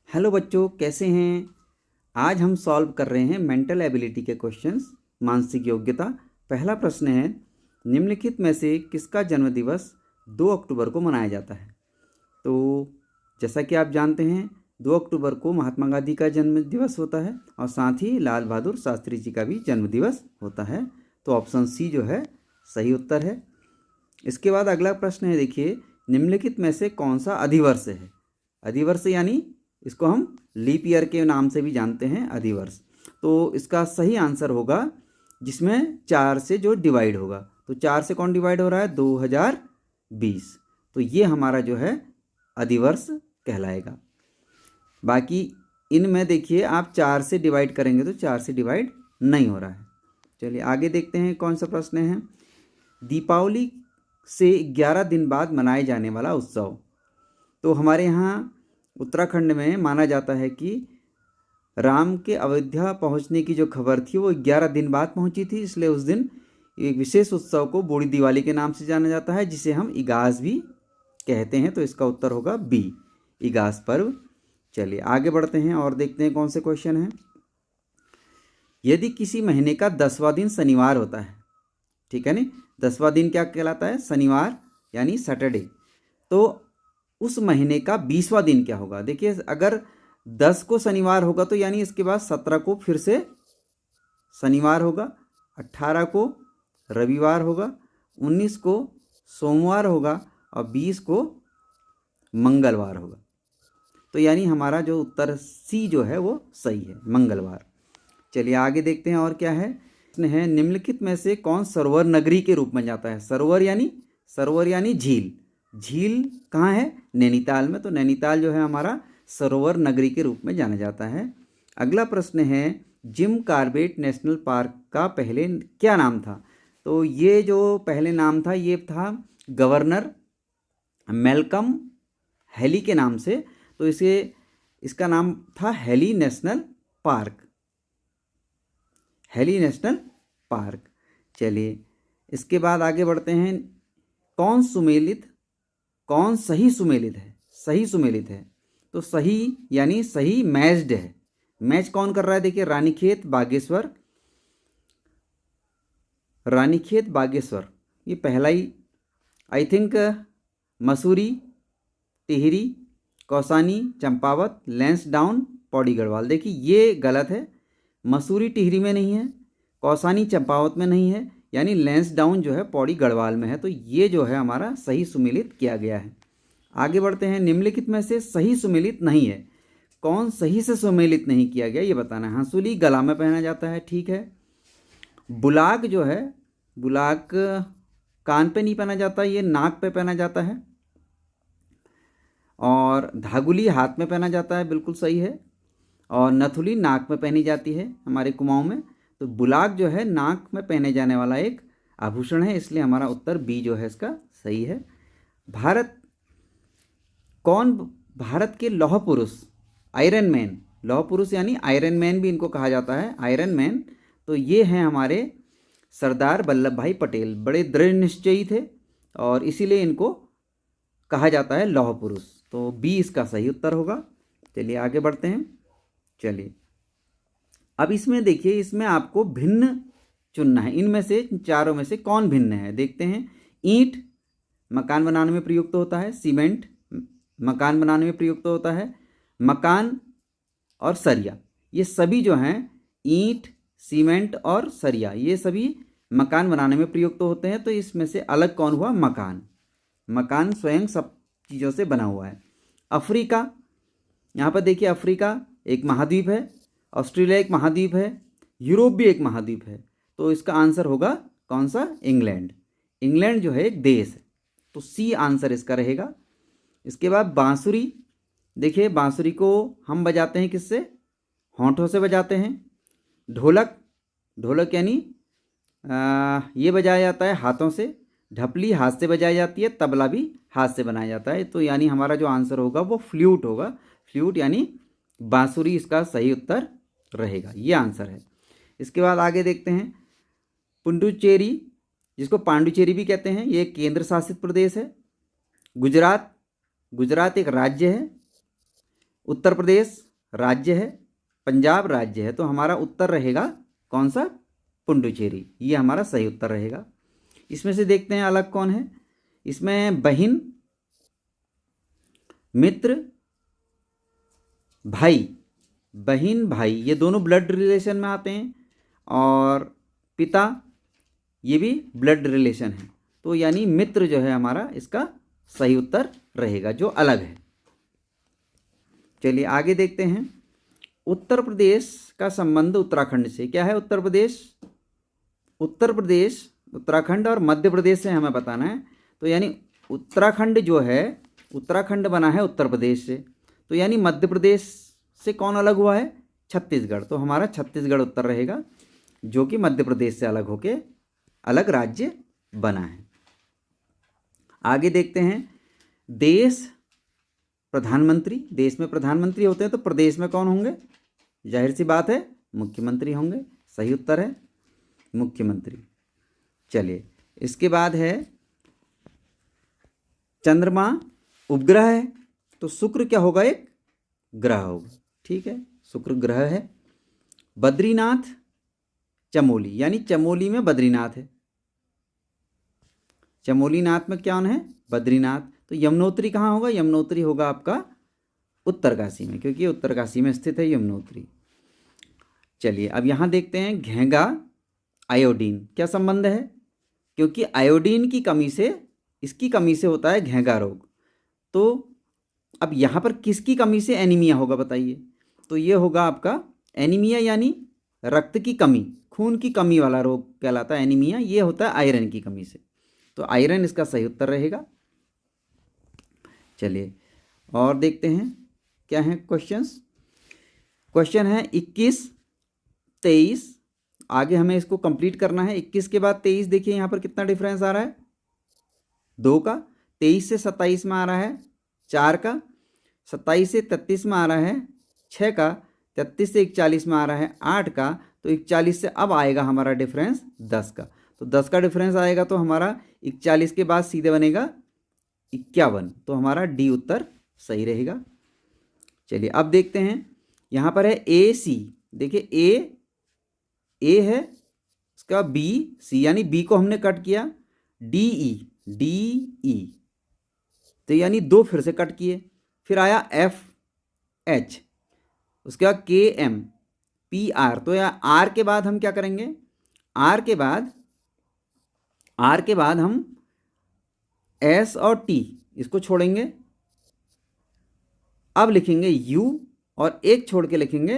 Hello बच्चों, कैसे हैं। आज हम सॉल्व कर रहे हैं मेंटल एबिलिटी के क्वेश्चंस, मानसिक योग्यता। पहला प्रश्न है, निम्नलिखित में से किसका जन्मदिवस 2 अक्टूबर को मनाया जाता है। तो जैसा कि आप जानते हैं 2 अक्टूबर को महात्मा गांधी का जन्मदिवस होता है और साथ ही लाल बहादुर शास्त्री जी का भी जन्मदिवस होता है। तो ऑप्शन सी जो है सही उत्तर है। इसके बाद अगला प्रश्न है, देखिए, निम्नलिखित में से कौन सा अधिवर्ष है। अधिवर्ष यानी इसको हम लीप ईयर के नाम से भी जानते हैं, अधिवर्ष। तो इसका सही आंसर होगा जिसमें 4 से जो डिवाइड होगा। तो 4 से कौन डिवाइड हो रहा है, 2020। तो ये हमारा जो है अधिवर्ष कहलाएगा। बाकी इनमें देखिए आप 4 से डिवाइड करेंगे तो 4 से डिवाइड नहीं हो रहा है। चलिए आगे देखते हैं कौन सा प्रश्न है। दीपावली से 11 दिन बाद मनाए जाने वाला उत्सव। तो हमारे यहाँ उत्तराखंड में माना जाता है कि राम के अयोध्या पहुंचने की जो खबर थी वो 11 दिन बाद पहुंची थी, इसलिए उस दिन एक विशेष उत्सव को बूढ़ी दिवाली के नाम से जाना जाता है, जिसे हम इगास भी कहते हैं। तो इसका उत्तर होगा बी, इगास पर्व। चलिए आगे बढ़ते हैं और देखते हैं कौन से क्वेश्चन हैं। यदि किसी महीने का 10वां दिन शनिवार होता है, ठीक है नहीं, 10वां दिन क्या कहलाता है, शनिवार यानी सैटरडे। तो उस महीने का 20वां दिन क्या होगा। देखिए अगर 10 को शनिवार होगा तो यानी इसके बाद 17 को फिर से शनिवार होगा, 18 को रविवार होगा, 19 को सोमवार होगा और 20 को मंगलवार होगा। तो यानी हमारा जो उत्तर सी जो है वो सही है, मंगलवार। चलिए आगे देखते हैं और क्या है। प्रश्न है, निम्नलिखित में से कौन सरोवर नगरी के रूप में जाता है। सरोवर यानी झील। झील कहाँ है, नैनीताल में। तो नैनीताल जो है हमारा सरोवर नगरी के रूप में जाना जाता है। अगला प्रश्न है, जिम कॉर्बेट नेशनल पार्क का पहले क्या नाम था। तो ये जो पहले नाम था ये था गवर्नर मैल्कम हेली के नाम से। तो इसका नाम था heli national park. Heli national park. चलिए इसके बाद आगे बढ़ते हैं। कौन सही सुमेलित है। सही सुमेलित है तो सही यानी सही मैच्ड है। मैच कौन कर रहा है, देखिए रानीखेत बागेश्वर ये पहला ही, आई थिंक मसूरी, टिहरी, कौसानी, चंपावत, लैंसडाउन, पौड़ी गढ़वाल। देखिए ये गलत है, मसूरी टिहरी में नहीं है, कौसानी चंपावत में नहीं है, यानी लैंसडाउन जो है पौड़ी गढ़वाल में है। तो ये जो है हमारा सही सुमेलित किया गया है। आगे बढ़ते हैं, निम्नलिखित में से सही सुमेलित नहीं है। कौन सही से सुमेलित नहीं किया गया ये बताना है। हंसुली गला में पहना जाता है, ठीक है। बुलाक जो है, बुलाक कान पे नहीं पहना जाता, ये नाक पे पहना जाता है। और धागुली हाथ में पहना जाता है, बिल्कुल सही है। और नथुली नाक में पहनी जाती है हमारे कुमाऊं में। तो बुलाक जो है नाक में पहने जाने वाला एक आभूषण है, इसलिए हमारा उत्तर बी जो है इसका सही है। भारत के लौह पुरुष, आयरन मैन, लौह पुरुष यानी आयरन मैन भी इनको कहा जाता है, आयरन मैन। तो ये हैं हमारे सरदार वल्लभ भाई पटेल। बड़े दृढ़ निश्चयी थे और इसीलिए इनको कहा जाता है लौह पुरुष। तो बी इसका सही उत्तर होगा। चलिए आगे बढ़ते हैं। चलिए अब इसमें देखिए, इसमें आपको भिन्न चुनना है। इनमें से चारों में से कौन भिन्न है, देखते हैं। ईंट मकान बनाने में प्रयुक्त होता है, सीमेंट मकान बनाने में प्रयुक्त होता है, मकान और सरिया, ये सभी जो हैं ईंट, सीमेंट और सरिया, ये सभी मकान बनाने में प्रयुक्त होते हैं। तो इसमें से अलग कौन हुआ, मकान स्वयं सब चीज़ों से बना हुआ है। अफ्रीका, यहाँ पर देखिए अफ्रीका एक महाद्वीप है, ऑस्ट्रेलिया एक महाद्वीप है, यूरोप भी एक महाद्वीप है। तो इसका आंसर होगा कौन सा, इंग्लैंड जो है एक देश है। तो सी आंसर इसका रहेगा। इसके बाद बांसुरी, देखिए बांसुरी को हम बजाते हैं किससे, होंठों से बजाते हैं। ढोलक यानी ये बजाया जाता है हाथों से। ढपली हाथ से बजाई जाती है, तबला भी हाथ से बनाया जाता है। तो यानी हमारा जो आंसर होगा वो फ्लूट होगा। फ्लूट यानी बांसुरी इसका सही उत्तर रहेगा, ये आंसर है। इसके बाद आगे देखते हैं। पुडुचेरी, जिसको पांडुचेरी भी कहते हैं, ये केंद्र शासित प्रदेश है। गुजरात एक राज्य है। उत्तर प्रदेश राज्य है, पंजाब राज्य है, तो हमारा उत्तर रहेगा कौन सा? पुडुचेरी। ये हमारा सही उत्तर रहेगा। इसमें से देखते हैं अलग कौन है। इसमें बहन, मित्र, भाई, बहन भाई ये दोनों ब्लड रिलेशन में आते हैं, और पिता ये भी ब्लड रिलेशन है, तो यानी मित्र जो है हमारा इसका सही उत्तर रहेगा, जो अलग है। चलिए आगे देखते हैं। उत्तर प्रदेश का संबंध उत्तराखंड से क्या है? उत्तर प्रदेश उत्तराखंड और मध्य प्रदेश से हमें बताना है। तो यानी उत्तराखंड जो है, उत्तराखंड बना है उत्तर प्रदेश से, तो यानी मध्य प्रदेश से कौन अलग हुआ है? छत्तीसगढ़। तो हमारा छत्तीसगढ़ उत्तर रहेगा, जो कि मध्य प्रदेश से अलग होके अलग राज्य बना है। आगे देखते हैं। देश प्रधानमंत्री, देश में प्रधानमंत्री होते हैं, तो प्रदेश में कौन होंगे? जाहिर सी बात है मुख्यमंत्री होंगे। सही उत्तर है मुख्यमंत्री। चलिए इसके बाद है चंद्रमा उपग्रह है, तो शुक्र क्या होगा? एक ग्रह होगा। ठीक है, शुक्र ग्रह है। बद्रीनाथ चमोली, यानी चमोली में बद्रीनाथ है। चमोली नाथ में क्या है? बद्रीनाथ। तो यमुनोत्री कहाँ होगा? यमुनोत्री होगा आपका उत्तरकाशी में, क्योंकि उत्तरकाशी में स्थित है यमुनोत्री। चलिए अब यहाँ देखते हैं घेंगा आयोडीन, क्या संबंध है? क्योंकि आयोडीन की कमी से, इसकी कमी से होता है घेंगा रोग। तो अब यहाँ पर किसकी कमी से एनीमिया होगा बताइए? तो ये होगा आपका एनीमिया, यानी रक्त की कमी, खून की कमी वाला रोग कहलाता है एनीमिया। ये होता है आयरन की कमी से, तो आयरन इसका सही उत्तर रहेगा। चलिए और देखते हैं क्या है क्वेश्चंस। क्वेश्चन है 21, 23। आगे हमें इसको कंप्लीट करना है। 21 के बाद 23 देखिए यहाँ पर कितना डिफरेंस आ रहा है? 2 का। 23 से 27 में आ रहा है 4 का। 27 से 33 में आ रहा है 6 का। 33 से 41 में आ रहा है 8 का। तो 41 से अब आएगा हमारा डिफरेंस 10 का। तो 10 का डिफरेंस आएगा, तो हमारा 41 के बाद सीधे बनेगा 51। तो हमारा डी उत्तर सही रहेगा। चलिए अब देखते हैं। यहाँ पर है ए सी, देखिए ए है, उसका बी सी, यानी बी को हमने कट किया। डी ई, तो यानी 2 फिर से कट किए। फिर आया एफ एच, उसके बाद के एम पी आर। तो या आर के बाद हम क्या करेंगे? आर के बाद हम एस और टी इसको छोड़ेंगे। अब लिखेंगे यू और एक छोड़ के लिखेंगे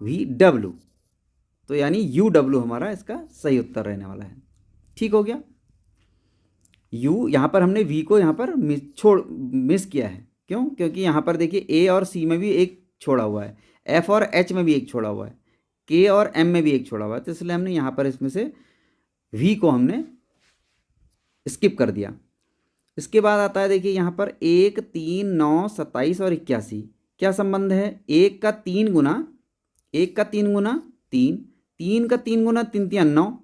वी डब्ल्यू। तो यानी यू डब्ल्यू हमारा इसका सही उत्तर रहने वाला है। ठीक हो गया। यू यहाँ पर हमने वी को यहाँ पर मिस किया है। क्यों? क्योंकि यहाँ पर देखिए ए और सी में भी एक छोड़ा हुआ है, एफ और एच में भी एक छोड़ा हुआ है, के और एम में भी एक छोड़ा हुआ है। तो इसलिए हमने यहाँ पर इसमें से वी को हमने स्किप कर दिया। इसके बाद आता है देखिए यहाँ पर 1, 3, 9, 27 और 81। क्या संबंध है? 1 का 3 गुना 3, 3 का 3 गुना 3 तियाँ 9,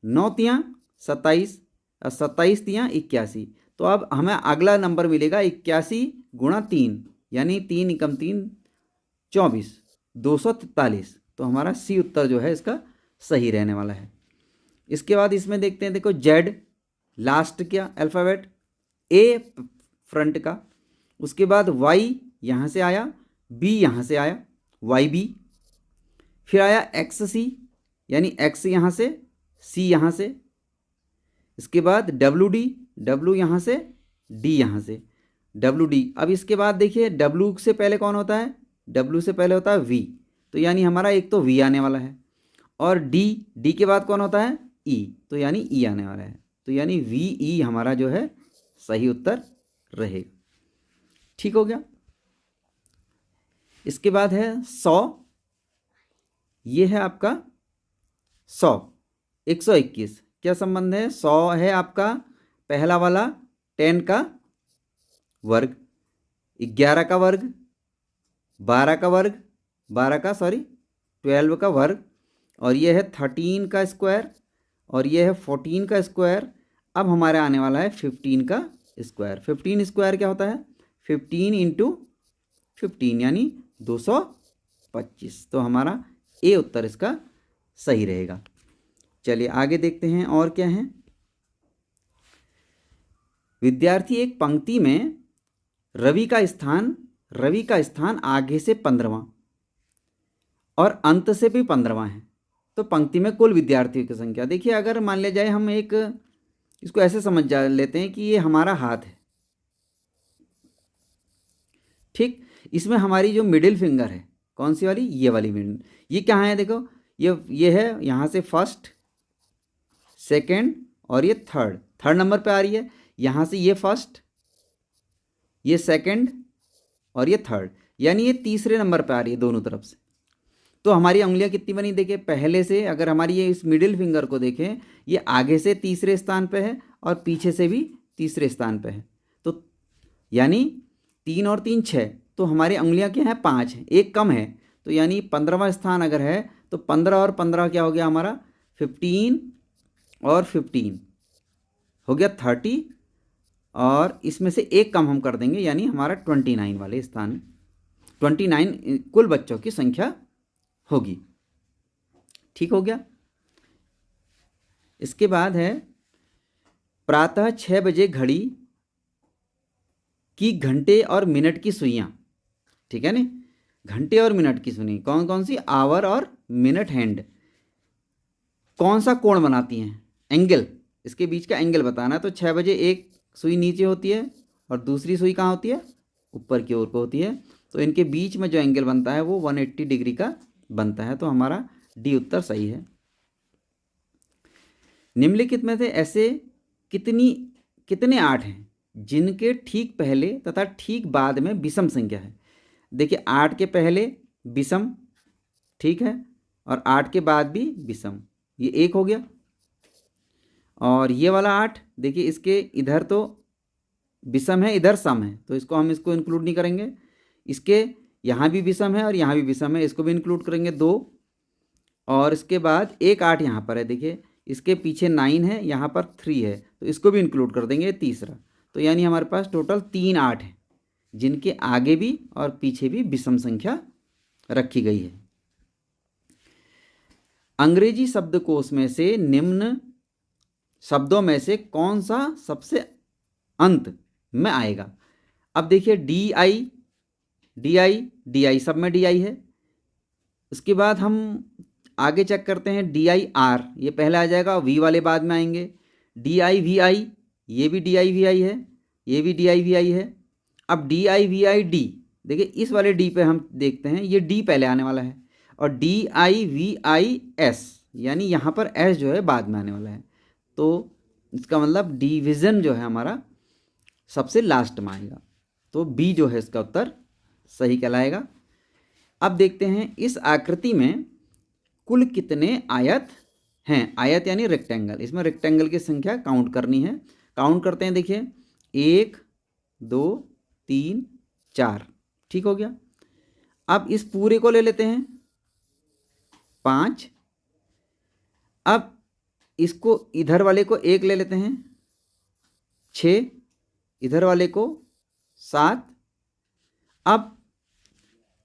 9 तियाँ 27 और 27 तियाँ 81। तो अब हमें अगला नंबर मिलेगा 81 गुणा 3, यानी 3 एकम 3 24, 243। तो हमारा सी उत्तर जो है इसका सही रहने वाला है। इसके बाद इसमें देखते हैं, देखो जेड लास्ट क्या अल्फ़ाबेट, ए फ्रंट का, उसके बाद वाई यहाँ से आया, बी यहाँ से आया वाई बी, फिर आया एक्स सी, यानी एक्स यहाँ से, सी यहाँ से, इसके बाद डब्ल्यू डी, डब्ल्यू यहाँ से, डी यहाँ से, डब्ल्यू डी। अब इसके बाद देखिए डब्ल्यू से पहले कौन होता है? डब्ल्यू से पहले होता है वी, तो यानी हमारा एक तो वी आने वाला है, और डी के बाद कौन होता है? ई, तो यानी ई आने वाला है। तो यानी वी ई हमारा जो है सही उत्तर रहेगा। ठीक हो गया। इसके बाद है 100, ये है आपका 100, 121। क्या संबंध है? 100 है आपका पहला वाला 10 का वर्ग, 11 का वर्ग, 12 का वर्ग, 12 का वर्ग, और ये है 13 का स्क्वायर, और ये है 14 का स्क्वायर। अब हमारे आने वाला है 15 का स्क्वायर। 15 स्क्वायर क्या होता है? 15 इंटू 15 यानी 225। तो हमारा ए उत्तर इसका सही रहेगा। चलिए आगे देखते हैं और क्या है। विद्यार्थी एक पंक्ति में रवि का स्थान आगे से 15वां और अंत से भी 15वां है। तो पंक्ति में कुल विद्यार्थियों की संख्या, देखिए अगर मान लिया जाए हम एक इसको ऐसे समझ जा लेते हैं कि ये हमारा हाथ है, ठीक। इसमें हमारी जो मिडिल फिंगर है, कौन सी वाली, ये वाली मिडिल, ये कहाँ है, देखो ये है यहाँ से फर्स्ट, सेकंड और ये थर्ड नंबर पे आ रही है। यहाँ से ये फर्स्ट, ये सेकंड और ये थर्ड, यानी ये तीसरे नंबर पे आ रही है दोनों तरफ से। तो हमारी उंगलियां कितनी बनी, देखिए पहले से अगर हमारी ये इस मिडिल फिंगर को देखें, ये आगे से तीसरे स्थान पे है और पीछे से भी तीसरे स्थान पे है। तो यानी 3 और 3 6, तो हमारी उंगलियां क्या है, 5 है, एक कम है। तो यानी 15वां स्थान अगर है तो 15 और 15 क्या हो गया हमारा, 15 और 15 हो गया 30, और इसमें से एक कम हम कर देंगे, यानी हमारा 29 वाले स्थान, 29 कुल बच्चों की संख्या होगी। ठीक हो गया। इसके बाद है प्रातः 6 बजे घड़ी की घंटे और मिनट की सुइयां, ठीक है ना, घंटे और मिनट की सुई कौन कौन सी, आवर और मिनट हैंड, कौन सा कोण बनाती हैं, एंगल, इसके बीच का एंगल बताना है। तो 6 बजे एक सुई नीचे होती है और दूसरी सुई कहाँ होती है, ऊपर की ओर को होती है। तो इनके बीच में जो एंगल बनता है वो 180 डिग्री का बनता है। तो हमारा डी उत्तर सही है। निम्नलिखित में से ऐसे कितने 8 हैं जिनके ठीक पहले तथा ठीक बाद में विषम संख्या है। देखिए 8 के पहले विषम, ठीक है, और 8 के बाद भी विषम, ये 1 हो गया। और ये वाला 8 देखिए, इसके इधर तो विषम है, इधर सम है, तो इसको हम इंक्लूड नहीं करेंगे। इसके यहाँ भी विषम है और यहाँ भी विषम है, इसको भी इंक्लूड करेंगे 2। और इसके बाद एक 8 यहाँ पर है, देखिए इसके पीछे 9 है, यहाँ पर 3 है, तो इसको भी इंक्लूड कर देंगे, तीसरा। तो यानी हमारे पास टोटल 3 8 हैं जिनके आगे भी और पीछे भी विषम संख्या रखी गई है। अंग्रेजी शब्दकोश में से निम्न शब्दों में से कौन सा सबसे अंत में आएगा। अब देखिए डी आई सब में डी आई है। उसके बाद हम आगे चेक करते हैं DIR, ये पहले आ जाएगा, वी वाले बाद में आएंगे। DIVI, ये भी DIVI है, ये भी DIVI है। अब DIVID, देखिए इस वाले डी पे हम देखते हैं, ये डी पहले आने वाला है। और DIVIS, यानी यहाँ पर एस जो है बाद में आने वाला है। तो इसका मतलब डिवीज़न जो है हमारा सबसे लास्ट में आएगा। तो बी जो है इसका उत्तर सही कहलाएगा। अब देखते हैं इस आकृति में कुल कितने आयत हैं। आयत यानी रेक्टेंगल, इसमें रेक्टेंगल की संख्या काउंट करनी है। काउंट करते हैं, देखिए 1 2 3 4, ठीक हो गया। अब इस पूरे को ले लेते हैं 5। अब इसको इधर वाले को 1 ले लेते हैं 6, इधर वाले को 7। अब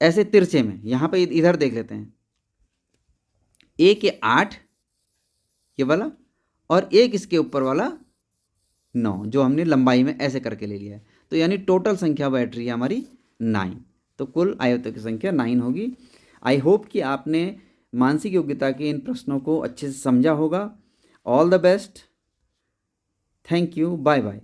ऐसे तिरछे में यहाँ पे इधर देख लेते हैं, एक ये 8 ये वाला, और एक इसके ऊपर वाला 9 जो हमने लंबाई में ऐसे करके ले लिया है। तो यानी टोटल संख्या बैठ रही है हमारी 9। तो कुल आयतों की संख्या 9 होगी। आई होप कि आपने मानसिक योग्यता के इन प्रश्नों को अच्छे से समझा होगा। All the best, thank you, bye bye.